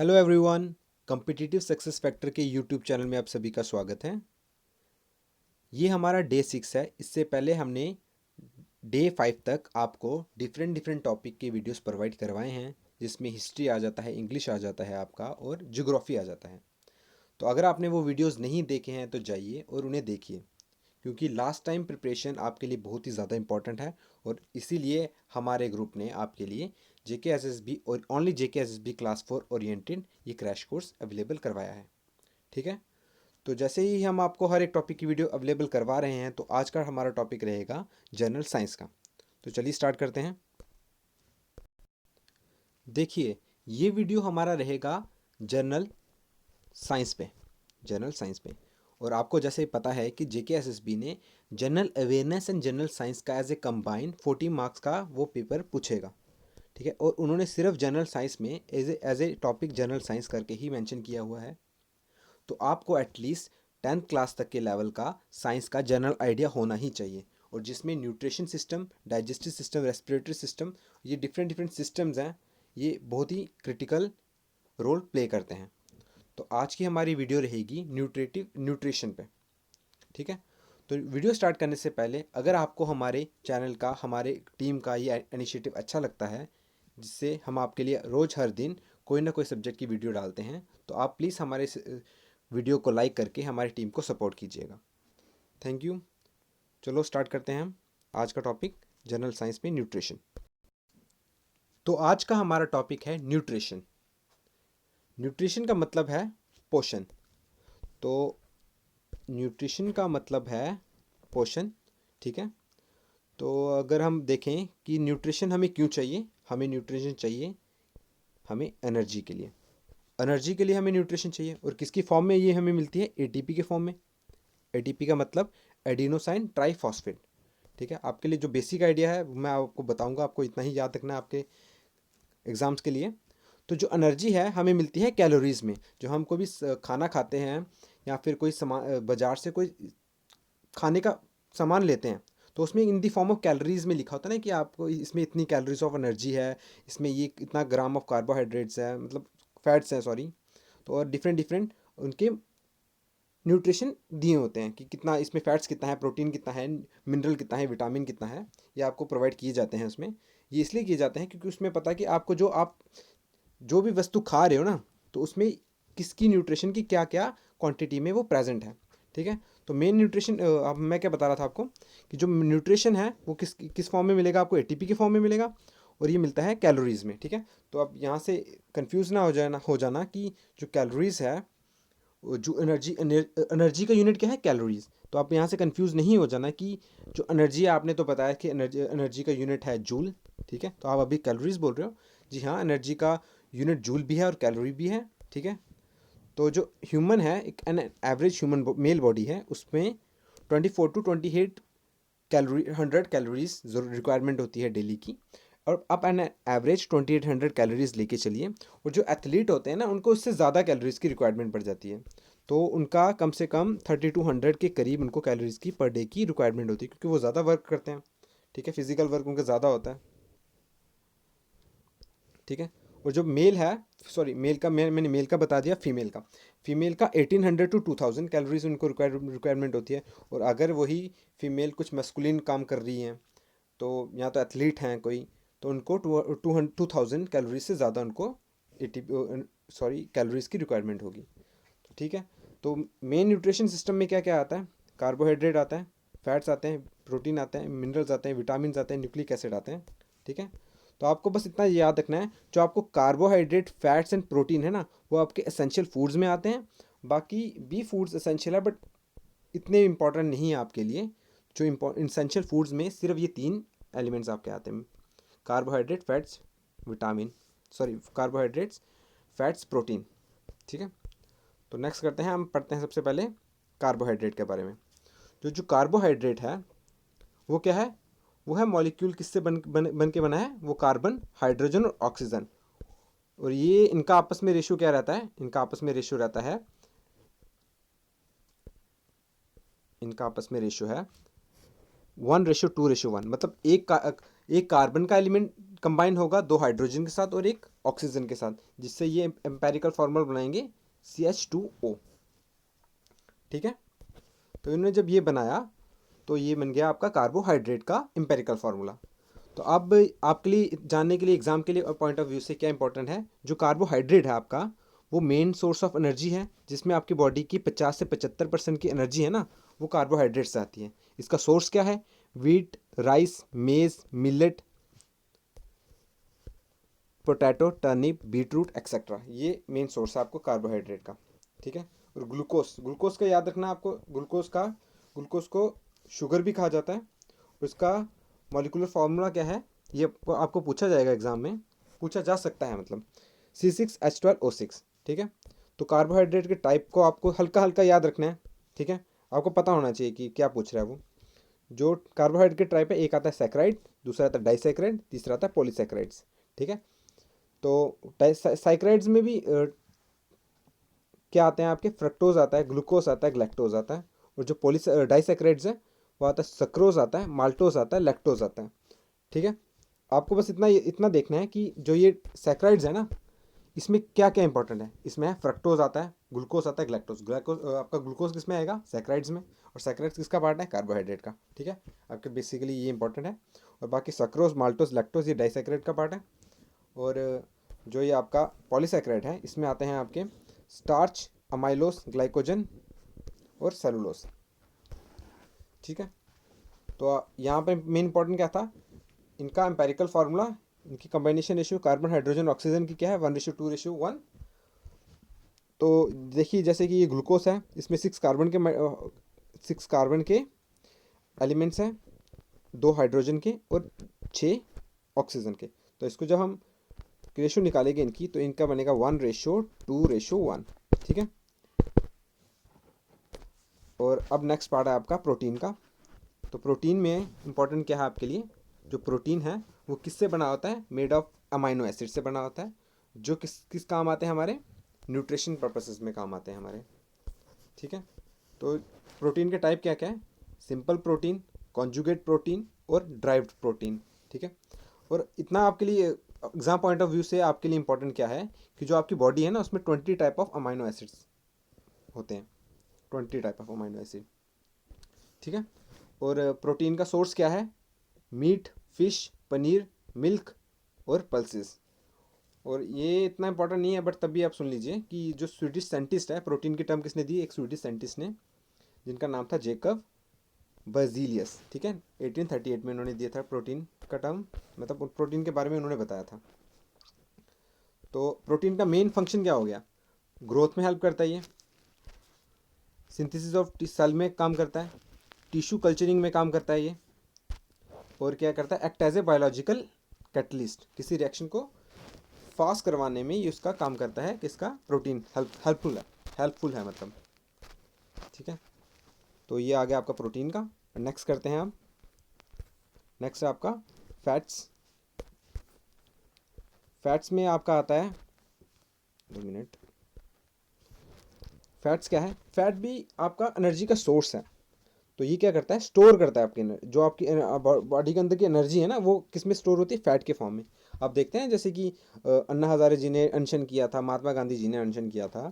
Hello everyone, competitive success factor के YouTube channel में आप सभी का स्वागत है। ये हमारा डे 6 है। इससे पहले हमने डे 5 तक आपको डिफरेंट डिफरेंट टॉपिक के वीडियोस प्रोवाइड करवाए हैं, जिसमें हिस्ट्री आ जाता है, इंग्लिश आ जाता है आपका, और ज्योग्राफी आ जाता है। तो अगर आपने वो वीडियोस नहीं देखे हैं तो जाइए और उन्हें देखिए, क्योंकि लास्ट टाइम प्रिपरेशन आपके लिए बहुत ही ज़्यादा इंपॉर्टेंट है। और इसीलिए हमारे ग्रुप ने आपके लिए JKSSB और ओनली JKSSB क्लास 4 ओरिएंटेड ये क्रैश कोर्स अवेलेबल करवाया है। ठीक है, तो जैसे ही हम आपको हर एक टॉपिक की वीडियो अवेलेबल करवा रहे हैं, तो आज का हमारा टॉपिक रहेगा जनरल साइंस का। तो चलिए स्टार्ट करते हैं। देखिए, ये वीडियो हमारा रहेगा जनरल साइंस पे, जनरल साइंस पे। और आपको जैसे पता है कि JKSSB ने general awareness and general science का एज ए कंबाइन 40 मार्क्स का वो पेपर पूछेगा। ठीक है, और उन्होंने सिर्फ जनरल साइंस में as a topic general science करके ही मेंशन किया हुआ है। तो आपको एटलीस्ट 10th क्लास तक के लेवल का साइंस का जनरल आइडिया होना ही चाहिए, और जिसमें nutrition system, digestive system, respiratory system, ये डिफरेंट डिफरेंट सिस्टम्स हैं, ये बहुत ही क्रिटिकल रोल प्ले करते हैं। तो आज की हमारी वीडियो रहेगी न्यूट्रिशन पे। ठीक है, तो वीडियो स्टार्ट करने से पहले अगर आपको हमारे चैनल का, हमारे टीम का ये इनिशिएटिव अच्छा लगता है, जिससे हम आपके लिए रोज़ हर दिन कोई ना कोई सब्जेक्ट की वीडियो डालते हैं, तो आप प्लीज़ हमारे वीडियो को लाइक करके हमारी टीम को सपोर्ट कीजिएगा। Thank you. चलो स्टार्ट करते हैं हम आज का टॉपिक, जनरल साइंस में न्यूट्रिशन। तो आज का हमारा टॉपिक है न्यूट्रिशन। न्यूट्रिशन का मतलब है पोषण। तो न्यूट्रिशन का मतलब है पोषण। ठीक है, तो अगर हम देखें कि न्यूट्रिशन हमें क्यों चाहिए, हमें न्यूट्रिशन चाहिए हमें एनर्जी के लिए। एनर्जी के लिए हमें न्यूट्रिशन चाहिए, और किसकी फॉर्म में ये हमें मिलती है? एटीपी के फॉर्म में। एटीपी का मतलब एडिनोसाइन ट्राइफॉस्फेट। ठीक है, आपके लिए जो बेसिक आइडिया है मैं आपको बताऊंगा, आपको इतना ही याद रखना है आपके एग्जाम्स के लिए। तो जो एनर्जी है हमें मिलती है कैलोरीज में। जो हम कोई भी खाना खाते हैं, या फिर कोई सामान बाजार से कोई खाने का सामान लेते हैं, तो उसमें इन दी फॉर्म ऑफ कैलोरीज में लिखा होता है ना कि आपको इसमें इतनी कैलोरीज ऑफ एनर्जी है, इसमें ये इतना ग्राम ऑफ कार्बोहाइड्रेट्स है, मतलब फैट्स हैं, सॉरी। तो और डिफरेंट डिफरेंट उनके न्यूट्रिशन दिए होते हैं कि कितना इसमें फैट्स कितना है, प्रोटीन कितना है, मिनरल कितना है, विटामिन कितना है, ये आपको प्रोवाइड किए जाते हैं उसमें। ये इसलिए किए जाते हैं क्योंकि उसमें पता है कि आपको जो भी वस्तु खा रहे हो ना, तो उसमें किसकी न्यूट्रिशन की क्या क्या क्वांटिटी में वो प्रेजेंट है। ठीक है, तो मेन न्यूट्रिशन, अब मैं क्या बता रहा था आपको, कि जो न्यूट्रिशन है वो किस किस फॉर्म में मिलेगा आपको? एटीपी के फॉर्म में मिलेगा, और ये मिलता है कैलोरीज में। ठीक है, तो अब यहाँ से कंफ्यूज ना हो जाना कि जो कैलोरीज है, जो एनर्जी का यूनिट क्या है? कैलोरीज। तो आप यहाँ से कंफ्यूज नहीं हो जाना कि जो एनर्जी है, आपने तो बताया कि एनर्जी का यूनिट है जूल। ठीक है, तो आप अभी कैलोरीज बोल रहे हो। जी हाँ, एनर्जी का यूनिट जूल भी है और कैलोरी भी है। ठीक है, तो जो ह्यूमन है, एक an average human male body है, उसमें 24 to 28 कैलोरी 100 कैलोरीज रिक्वायरमेंट होती है डेली की। और आप एन एवरेज 2800 कैलोरीज लेके चलिए, और जो एथलीट होते हैं ना, उनको उससे ज़्यादा कैलोरीज की रिक्वायरमेंट पड़ जाती है। तो उनका कम से कम 3200 के करीब उनको कैलोरीज की पर डे की रिक्वायरमेंट होती है, क्योंकि वो ज़्यादा वर्क करते हैं। ठीक है, फिजिकल वर्क उनका ज़्यादा होता है। ठीक है, और जो मेल है, सॉरी मेल का मैंने मेल का बता दिया, फीमेल का 1800 to 2000 कैलोरीज उनको रिक्वायरमेंट होती है। और अगर वही फीमेल कुछ मस्कुलिन काम कर रही हैं, तो या तो एथलीट हैं कोई, तो उनको 2000 कैलोरीज से ज़्यादा उनको एटी कैलोरीज की रिक्वायरमेंट होगी। ठीक है, तो मेन न्यूट्रिशन सिस्टम में क्या क्या आता है? कार्बोहाइड्रेट आता है, फैट्स आते हैं, प्रोटीन आते हैं, मिनरल्स आते हैं, विटामिन आते हैं, न्यूक्लिक एसिड आते हैं। ठीक है, तो आपको बस इतना याद रखना है, जो आपको कार्बोहाइड्रेट, फैट्स एंड प्रोटीन है ना, वो आपके एसेंशियल फूड्स में आते हैं। बाकी भी फूड्स एसेंशियल है, बट इतने इंपॉर्टेंट नहीं है आपके लिए। जो इसेंशियल फूड्स में सिर्फ ये 3 एलिमेंट्स आपके आते हैं: carbohydrate, fats, vitamin, sorry carbohydrates, fats, protein. ठीक है, तो नेक्स्ट करते हैं, हम पढ़ते हैं सबसे पहले कार्बोहाइड्रेट के बारे में। जो जो कार्बोहाइड्रेट है वो क्या है? वो है मॉलिक्यूल, किससे बन के बना है? वो कार्बन, हाइड्रोजन और ऑक्सीजन। और ये इनका आपस में रेशियो क्या रहता है? इनका आपस में रेशियो रहता है, इनका आपस में रेशियो है 1:2:1। मतलब एक कार्बन का एलिमेंट कंबाइन होगा 2 हाइड्रोजन के साथ और एक ऑक्सीजन के साथ, जिससे ये एम्पेरिकल फार्मूला बनाएंगे CH2O। ठीक है, तो इन्होंने जब ये बनाया तो ये बन गया आपका कार्बोहाइड्रेट का एम्पेरिकल फार्मूला। तो अब आपके लिए जानने के लिए, एग्जाम के लिए और पॉइंट ऑफ व्यू से क्या इंपॉर्टेंट है, जो कार्बोहाइड्रेट है आपका वो मेन सोर्स ऑफ एनर्जी है, जिसमें आपकी बॉडी की 50 से 75% की एनर्जी है ना, वो कार्बोहाइड्रेट से आती है। इसका सोर्स क्या है, वीट, राइस, मेज, millet, potato, turnip, beetroot etcetera, ये मेन सोर्स है आपको कार्बोहाइड्रेट का। ठीक है, और ग्लूकोज, ग्लूकोज का याद रखना आपको, ग्लूकोज को शुगर भी कहा जाता है। उसका मॉलिक्यूलर फार्मूला क्या है, ये आपको पूछा जाएगा एग्जाम में, पूछा जा सकता है मतलब, C6H12O6। ठीक है, तो कार्बोहाइड्रेट के टाइप को आपको हल्का हल्का याद रखना है। ठीक है, आपको पता होना चाहिए कि क्या पूछ रहा है वो। जो कार्बोहाइड्रेट के टाइप है, एक आता है सैकराइड, दूसरा आता है डाइसैकराइड, तीसरा आता है पॉलीसैकराइड्स। ठीक है, तो साइक्राइड्स में भी क्या आते हैं आपके, फ्रक्टोज आता है, ग्लूकोज आता है, ग्लैक्टोज आता है। और जो डाइसैकराइड्स है वो आता है सक्रोज आता है, माल्टोज आता है, लैक्टोज आता है। ठीक है, आपको बस इतना देखना है कि जो ये सैकराइड्स है ना, इसमें क्या क्या इंपॉर्टेंट है। इसमें है फ्रक्टोज आता है, ग्लूकोज आता है, ग्लैक्टोज आपका ग्लूकोज किस में आएगा, सैकराइड्स में, और सैकराइड्स किसका पार्ट है, कार्बोहाइड्रेट का। ठीक है, आपके बेसिकली ये इंपॉर्टेंट है। और बाकी सक्रोज, माल्टोज, लैक्टोज ये डाइसैकराइड का पार्ट है। और जो ये आपका पॉलीसैकराइड है, इसमें आते हैं आपके स्टार्च, अमाइलोस, ग्लाइकोजन और सेलुलोस। ठीक है, तो यहाँ पे मेन इंपॉर्टेंट क्या था, इनका एम्पेरिकल फार्मूला, इनकी combination ratio carbon, hydrogen, oxygen की क्या है, 1:2:1। तो देखिए जैसे कि ये ग्लूकोज है, इसमें 6 कार्बन के एलिमेंट्स हैं, 2 हाइड्रोजन के और 6 ऑक्सीजन के। तो इसको जब हम रेशियो निकालेंगे इनकी, तो इनका बनेगा 1:2:1। ठीक है, और अब नेक्स्ट पार्ट है आपका प्रोटीन का। तो प्रोटीन में इंपॉर्टेंट क्या है आपके लिए, जो प्रोटीन है वो किससे बना होता है, मेड ऑफ अमाइनो एसिड से बना होता है, जो किस किस काम आते हैं, हमारे न्यूट्रिशन पर्पसेस में काम आते हैं हमारे। ठीक है, तो प्रोटीन के टाइप क्या क्या है, सिंपल प्रोटीन, कॉन्जुगेट प्रोटीन और ड्राइव्ड प्रोटीन। ठीक है, और इतना आपके लिए एग्जाम पॉइंट ऑफ व्यू से आपके लिए इंपॉर्टेंट क्या है कि जो आपकी बॉडी है ना, उसमें 20 टाइप ऑफ अमाइनो एसिड्स होते हैं, 20 टाइप ऑफ अमाइनो एसिड। ठीक है, और प्रोटीन का सोर्स क्या है, मीट, फिश, पनीर, मिल्क और पल्सेस। और ये इतना इंपॉर्टेंट नहीं है, बट तब भी आप सुन लीजिए कि जो स्वीडिश साइंटिस्ट है, प्रोटीन की टर्म किसने दी, एक स्वीडिश साइंटिस्ट ने, जिनका नाम था जेकब बर्जीलियस। ठीक है, 1838 में उन्होंने दिया था प्रोटीन का टर्म, मतलब प्रोटीन के बारे में उन्होंने बताया था। तो प्रोटीन का मेन फंक्शन क्या हो गया, ग्रोथ में हेल्प करता है ये, सिंथेसिस ऑफ सेल में काम करता है, टिश्यू कल्चरिंग में काम करता है ये, और क्या करता है, act as a biological catalyst, किसी रिएक्शन को फास्ट करवाने में ये उसका काम करता है, किसका, प्रोटीन हेल्पफुल है मतलब। ठीक है, तो ये आ गया आपका प्रोटीन का। नेक्स्ट करते हैं हम, नेक्स्ट है आपका फैट्स। फैट्स में आपका आता है, 2 मिनट, फैट्स क्या है, फैट भी आपका एनर्जी का सोर्स है। तो ये क्या करता है, स्टोर करता है आपकी जो आपकी बॉडी के अंदर की एनर्जी है ना, वो किस में स्टोर होती है, फैट के फॉर्म में। आप देखते हैं जैसे कि अन्ना हजारे जी ने अनशन किया था, महात्मा गांधी जी ने अनशन किया था,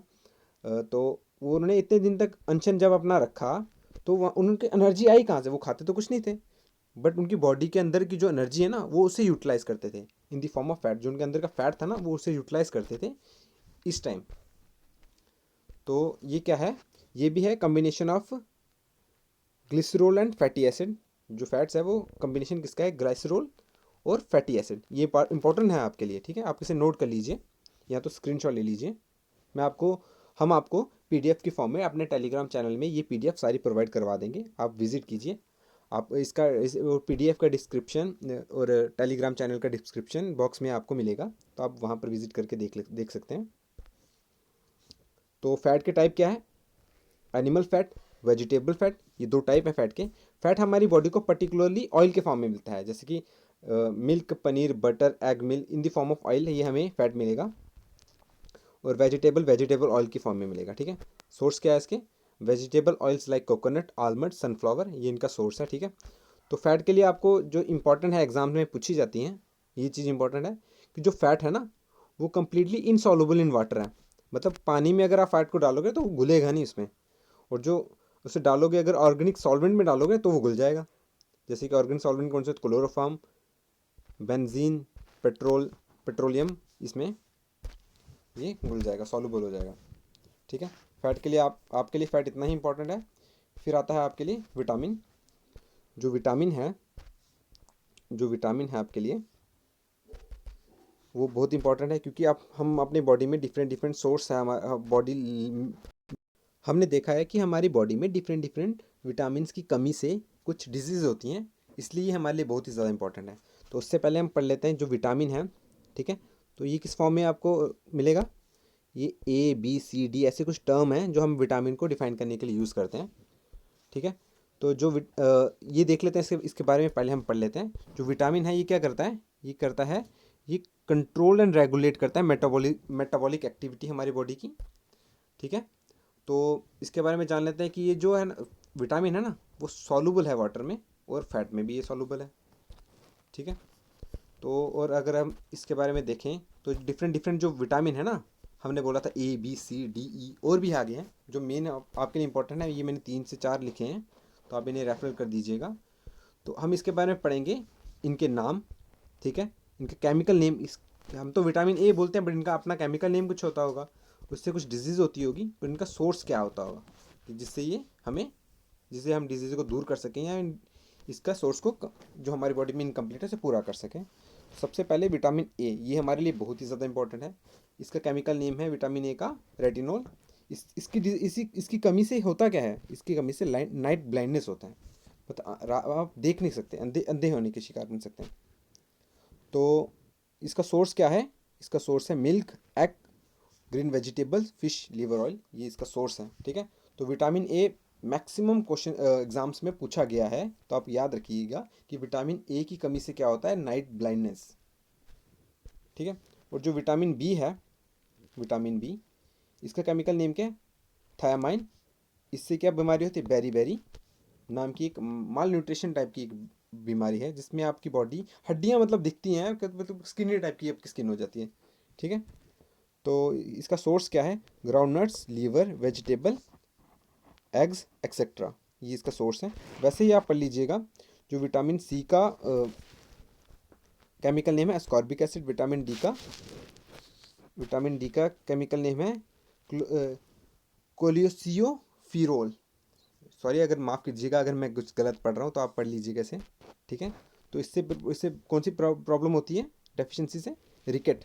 तो वो उन्होंने इतने दिन तक अनशन जब अपना रखा, तो उनकी एनर्जी आई कहाँ से, वो खाते तो कुछ नहीं थे, बट उनकी बॉडी के अंदर की जो एनर्जी है ना, वो उसे यूटिलाइज करते थे इन दी फॉर्म ऑफ फैट। जो उनके अंदर का फैट था ना, वो उसे यूटिलाइज करते थे इस टाइम। तो ये क्या है, ये भी है combination of glycerol and fatty acid. जो फैट्स है वो कॉम्बिनेशन किसका है, ग्लाइसरॉल और फैटी एसिड। ये पार्ट इंपॉर्टेंट है आपके लिए। ठीक है, आप इसे नोट कर लीजिए या तो स्क्रीनशॉट ले लीजिए। हम आपको पीडीएफ की फॉर्म में अपने टेलीग्राम चैनल में ये पीडीएफ सारी प्रोवाइड करवा देंगे, आप विजिट कीजिए। आप इसका पीडीएफ का डिस्क्रिप्शन और टेलीग्राम चैनल का डिस्क्रिप्शन बॉक्स में आपको मिलेगा, तो आप वहाँ पर विजिट करके देख सकते हैं। तो फैट के टाइप क्या है, एनिमल फैट, वेजिटेबल फैट, ये 2 टाइप है फैट के। फैट हमारी बॉडी को पर्टिकुलरली ऑयल के फॉर्म में मिलता है, जैसे कि milk, paneer, butter, egg mill in the form of oil, ये हमें फैट मिलेगा। और वेजिटेबल ऑयल की फॉर्म में मिलेगा। ठीक है, सोर्स क्या है इसके, vegetable oils like coconut, almond, sunflower, ये इनका सोर्स है। ठीक है, तो फैट के लिए आपको जो इम्पोर्टेंट है एग्जाम में पूछी जाती हैं, ये चीज़ इंपॉर्टेंट है कि जो फैट है ना वो कम्प्लीटली इनसॉल्युबल इन वाटर है। मतलब पानी में अगर आप फैट को डालोगे तो वो घुलेगा नहीं उसमें, और जो उसे डालोगे अगर ऑर्गेनिक सॉल्वेंट में डालोगे तो वो घुल जाएगा। जैसे कि ऑर्गेनिक सॉल्वेंट कौन से, क्लोरोफॉर्म, बेंजीन, पेट्रोलियम, इसमें ये घुल जाएगा, सॉल्युबल हो जाएगा। ठीक है, फैट के लिए आपके लिए फैट इतना ही इंपॉर्टेंट है। फिर आता है आपके लिए विटामिन। जो विटामिन है आपके लिए वो बहुत इंपॉर्टेंट है, क्योंकि आप हम अपनी बॉडी में डिफरेंट डिफरेंट सोर्स है, हमारा बॉडी, हमने देखा है कि हमारी बॉडी में डिफरेंट डिफरेंट विटामिन की कमी से कुछ डिजीज़ होती हैं, इसलिए ये हमारे लिए बहुत ही ज़्यादा इंपॉर्टेंट है। तो उससे पहले हम पढ़ लेते हैं जो विटामिन है। ठीक है, तो ये किस फॉर्म में आपको मिलेगा, ये A B C D ऐसे कुछ टर्म हैं जो हम विटामिन को डिफाइन करने के लिए यूज़ करते हैं। ठीक है, तो ये देख लेते हैं, इसके बारे में पहले हम पढ़ लेते हैं। जो विटामिन है ये क्या करता है, ये कंट्रोल एंड रेगुलेट करता है मेटाबॉलिक एक्टिविटी हमारी बॉडी की। ठीक है, तो इसके बारे में जान लेते हैं कि ये जो है ना विटामिन है ना वो सॉल्युबल है वाटर में, और फैट में भी ये सॉल्युबल है। ठीक है, तो और अगर हम इसके बारे में देखें तो डिफरेंट डिफरेंट जो विटामिन है ना, हमने बोला था A B C D E, और भी आगे हैं जो मेन आपके लिए इंपॉर्टेंट है, ये मैंने 3 से 4 लिखे हैं, तो आप इन्हें रेफर कर दीजिएगा। तो हम इसके बारे में पढ़ेंगे, इनके नाम। ठीक है, इनके केमिकल नेम, इस हम तो विटामिन ए बोलते हैं बट इनका अपना केमिकल नेम कुछ होता होगा, उससे कुछ डिजीज़ होती होगी, और इनका सोर्स क्या होता होगा कि जिससे हम डिजीज़ को दूर कर सकें, या इसका सोर्स को जो हमारी बॉडी में इनकम्प्लीट है उसे पूरा कर सकें। सबसे पहले विटामिन ए, ये हमारे लिए बहुत ही ज़्यादा इंपॉर्टेंट है। इसका केमिकल नेम है विटामिन ए का रेटिनॉल। इसकी कमी से होता क्या है, इसकी कमी से नाइट ब्लाइंडनेस होता है, मतलब आप देख नहीं सकते, अंधे अंधे होने के शिकार बन सकते हैं। तो इसका सोर्स क्या है, इसका सोर्स है milk, egg, green vegetables, fish, liver oil, ये इसका सोर्स है। ठीक है, तो vitamin A maximum question exams में पूछा गया है, तो आप याद रखिएगा कि विटामिन ए की कमी से क्या होता है, नाइट ब्लाइंडनेस। ठीक है, और जो विटामिन बी है, विटामिन बी, इसका केमिकल नेम क्या है, थायामाइन। इससे क्या बीमारी होती है, बेरी बेरी नाम की एक माल न्यूट्रिशन टाइप की एक बीमारी है, जिसमें आपकी बॉडी हड्डियां मतलब दिखती हैं, मतलब स्किनी टाइप की आपकी स्किन हो जाती है। ठीक है, तो इसका सोर्स क्या है, groundnuts, liver, vegetable, eggs etcetera, ये इसका सोर्स है। वैसे ही आप पढ़ लीजिएगा जो विटामिन सी का केमिकल नेम है एस्कॉर्बिक एसिड। विटामिन डी का केमिकल नेम है कोलियोसियोफिरोल। सॉरी, अगर माफ़ कीजिएगा अगर मैं कुछ गलत पढ़ रहा हूँ, तो आप पढ़ लीजिएगा इसे। ठीक है, तो इससे कौन सी प्रॉब्लम होती है डेफिशिएंसी से, रिकेट।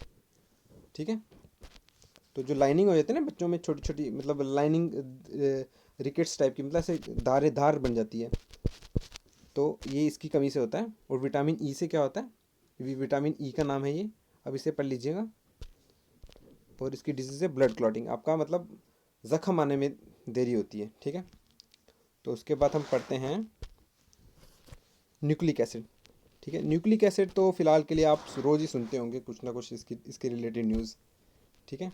ठीक है, तो जो लाइनिंग हो जाती है ना बच्चों में छोटी छोटी, मतलब लाइनिंग रिकेट्स टाइप की, मतलब ऐसे धार बन जाती है, तो ये इसकी कमी से होता है। और विटामिन ई से क्या होता है, विटामिन ई का नाम है ये, अब इसे पढ़ लीजिएगा। और इसकी डिजीज़ है ब्लड क्लॉटिंग, आपका मतलब जख्म आने में देरी होती है। ठीक है, तो उसके बाद हम पढ़ते हैं न्यूक्लिक एसिड। ठीक है, न्यूक्लिक एसिड तो फिलहाल के लिए आप रोज़ ही सुनते होंगे कुछ ना कुछ इसके रिलेटेड न्यूज़। ठीक है,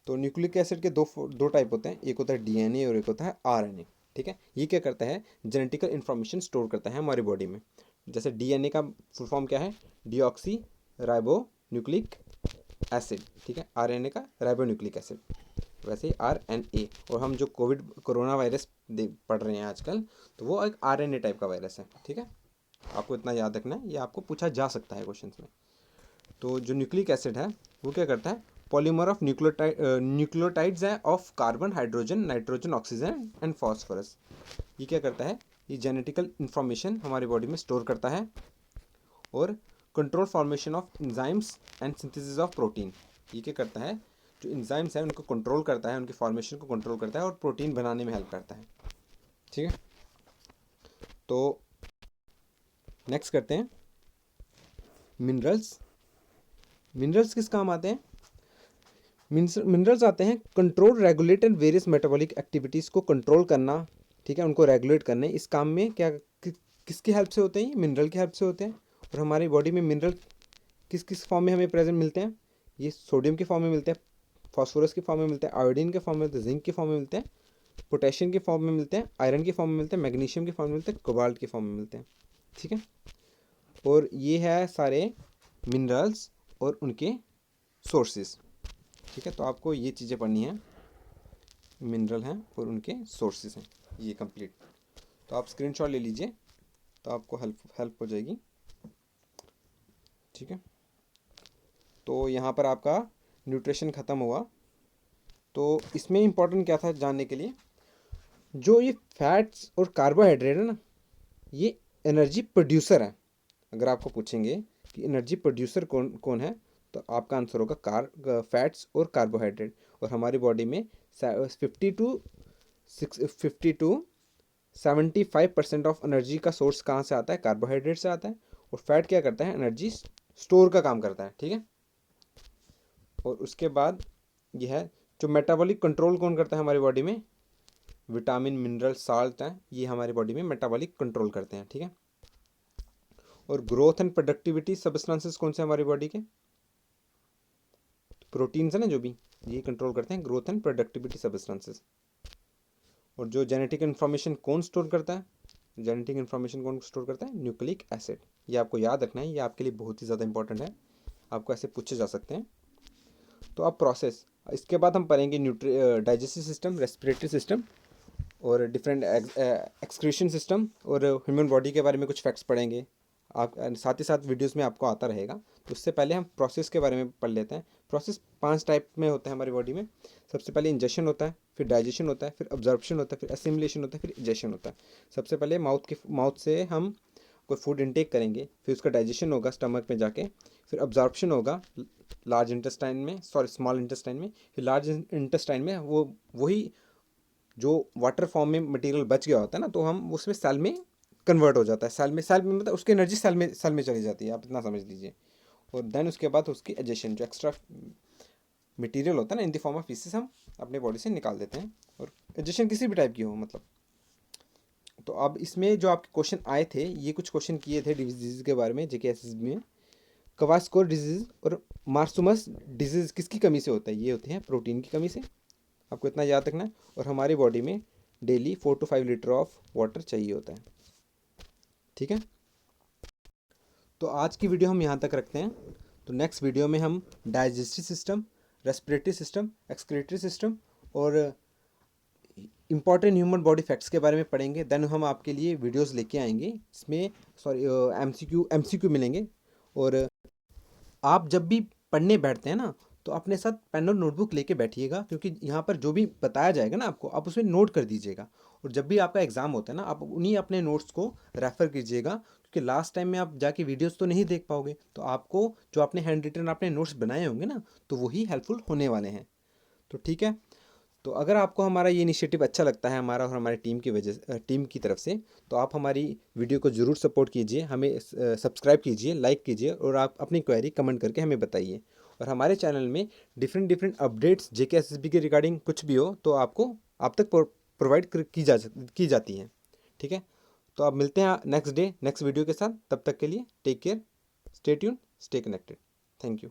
तो न्यूक्लिक एसिड के दो टाइप होते हैं, एक होता है डीएनए और एक होता है आरएनए। ठीक है, ये क्या करता है, जेनेटिकल इन्फॉर्मेशन स्टोर करता है हमारी बॉडी में। जैसे डीएनए का फुल फॉर्म क्या है, डीऑक्सी राइबो न्यूक्लिक एसिड। ठीक है, आरएनए का राइबो न्यूक्लिक एसिड, वैसे ही आरएनए। और हम जो कोरोना वायरस पढ़ रहे हैं आजकल, तो वो एक आरएनए टाइप का वायरस है। ठीक है, आपको इतना याद रखना है, ये आपको पूछा जा सकता है क्वेश्चंस में। तो जो न्यूक्लिक एसिड है वो क्या करता है, पॉलीमर ऑफ न्यूक्लियोटाइड्स है of carbon, hydrogen, nitrogen, oxygen and phosphorus. ये क्या करता है, ये जेनेटिकल इंफॉर्मेशन हमारी बॉडी में स्टोर करता है, और control formation of enzymes and synthesis of protein. ये क्या करता है, जो एंजाइम्स हैं उनको कंट्रोल करता है, उनकी फॉर्मेशन को कंट्रोल करता है, और प्रोटीन बनाने में हेल्प करता है। ठीक है, तो नेक्स्ट करते हैं मिनरल्स। मिनरल्स किस काम आते हैं, मिनरल्स आते हैं control, regulate and various metabolic activities को कंट्रोल करना। ठीक है, उनको रेगुलेट करने, इस काम में किसकी हेल्प से होते हैं, मिनरल की हेल्प से होते हैं। और हमारी बॉडी में मिनरल किस किस फॉर्म में हमें प्रेजेंट मिलते हैं, ये सोडियम के फॉर्म में मिलते हैं, फास्फोरस के फॉर्म में मिलते हैं, आयोडीन के फॉर्म में मिलते हैं, जिंक के फॉर्म में मिलते हैं, पोटेशियम के फॉर्म में मिलते हैं, आयरन के फॉर्म में मिलते हैं, मैग्नीशियम के फॉर्म में मिलते हैं, कोबाल्ट के फॉर्म में मिलते हैं। ठीक है, और ये है सारे मिनरल्स और उनके सोर्सेज। ठीक है, तो आपको ये चीज़ें पढ़नी है, मिनरल हैं और उनके सोर्सेज हैं, ये कंप्लीट। तो आप स्क्रीनशॉट ले लीजिए, तो आपको हेल्प हो जाएगी। ठीक है, तो यहाँ पर आपका न्यूट्रिशन ख़त्म हुआ। तो इसमें इम्पोर्टेंट क्या था जानने के लिए, जो ये फैट्स और कार्बोहाइड्रेट है ना, ये एनर्जी प्रोड्यूसर है। अगर आपको पूछेंगे कि एनर्जी प्रोड्यूसर कौन कौन है, तो आपका आंसर होगा फैट्स और कार्बोहाइड्रेट। और हमारी बॉडी में 50 to 75% ऑफ एनर्जी का सोर्स कहाँ से आता है, कार्बोहाइड्रेट से आता है। और फैट क्या करता है, एनर्जी स्टोर का काम करता है। ठीक है, और उसके बाद यह है जो मेटाबॉलिक कंट्रोल कौन करता है हमारी बॉडी में, विटामिन मिनरल साल्ट हैं, ये हमारी बॉडी में मेटाबॉलिक कंट्रोल करते हैं। ठीक है, और ग्रोथ एंड प्रोडक्टिविटी सब्सटेंसेस कौन से हमारी बॉडी के, प्रोटीन्स है ना, जो भी ये कंट्रोल करते हैं ग्रोथ एंड प्रोडक्टिविटी सब्सटेंसेस। और जो जेनेटिक इन्फॉर्मेशन कौन स्टोर करता है, जेनेटिक इन्फॉर्मेशन कौन स्टोर करता है, न्यूक्लिक एसिड। ये आपको याद रखना है, ये आपके लिए बहुत ही ज़्यादा इंपॉर्टेंट है, आपको ऐसे पूछे जा सकते हैं। तो अब प्रोसेस, इसके बाद हम पढ़ेंगे डाइजेस्टिव सिस्टम, रेस्पिरेटरी सिस्टम और डिफरेंट एक्सक्रीशन सिस्टम, और ह्यूमन बॉडी के बारे में कुछ फैक्ट्स पढ़ेंगे। आप साथ ही साथ वीडियोस में आपको आता रहेगा। तो उससे पहले हम प्रोसेस के बारे में पढ़ लेते हैं। प्रोसेस 5 टाइप में होता है हमारी बॉडी में। सबसे पहले इंजेक्शन होता है, फिर डाइजेशन होता है, फिर अब्जॉर्प्शन होता है, फिर असिमिलेशन होता है, फिर इजेशन होता है। सबसे पहले माउथ से हम कोई फूड इनटेक करेंगे, फिर उसका डाइजेशन होगा स्टमक में जाके, फिर अब्जॉर्प्शन होगा लार्ज इंटेस्टाइन में, सॉरी स्मॉल इंटेस्टाइन में, फिर लार्ज इंटेस्टाइन में वही जो वाटर फॉर्म में मटेरियल बच गया होता है ना, तो हम उसमें सेल में कन्वर्ट हो जाता है। सेल में मतलब उसकी एनर्जी सेल में चली जाती है, आप इतना समझ लीजिए। और देन उसके बाद उसकी एजेशन, जो एक्स्ट्रा मटेरियल होता है ना in the form of pieces, हम अपने बॉडी से निकाल देते हैं। और एजेशन किसी भी टाइप की हो मतलब। तो अब इसमें जो आपके क्वेश्चन आए थे, ये कुछ क्वेश्चन किए थे डिजीज़ के बारे में JKSSB में। कवास्कोर डिजीज़ और मार्सुमस डिजीज़ किसकी कमी से होता है, ये होते हैं प्रोटीन की कमी से, आपको इतना याद रखना है। और हमारी बॉडी में daily 4 to 5 litre of water चाहिए होता है। ठीक है, तो आज की वीडियो हम यहाँ तक रखते हैं। तो नेक्स्ट वीडियो में हम digestive system, respiratory system, excretory system और इंपॉर्टेंट ह्यूमन बॉडी फैक्ट्स के बारे में पढ़ेंगे। देन हम आपके लिए वीडियोस लेके आएंगे, इसमें सॉरी MCQ मिलेंगे। और आप जब भी पढ़ने बैठते हैं ना, तो अपने साथ पेन और नोटबुक लेके बैठिएगा, क्योंकि यहाँ पर जो भी बताया जाएगा ना आपको, आप उसमें नोट कर दीजिएगा। और जब भी आपका एग्ज़ाम होता है ना, आप उन्हीं अपने नोट्स को रेफ़र कीजिएगा, क्योंकि लास्ट टाइम में आप जाके वीडियोस तो नहीं देख पाओगे, तो आपको जो आपने हैंड रिटन आपने नोट्स बनाए होंगे ना, तो वही हेल्पफुल होने वाले हैं। तो ठीक है, तो अगर आपको हमारा ये इनिशिएटिव अच्छा लगता है, हमारा और हमारी टीम की तरफ से, तो आप हमारी वीडियो को ज़रूर सपोर्ट कीजिए, हमें सब्सक्राइब कीजिए, लाइक कीजिए, और आप अपनी क्वेरी कमेंट करके हमें बताइए। और हमारे चैनल में डिफरेंट अपडेट्स JKSSB के रिगार्डिंग कुछ भी हो, तो आपको आप तक प्रोवाइड की जाती हैं। ठीक है, तो आप मिलते हैं नेक्स्ट वीडियो के साथ। तब तक के लिए take care, stay tune, stay connected. Thank you.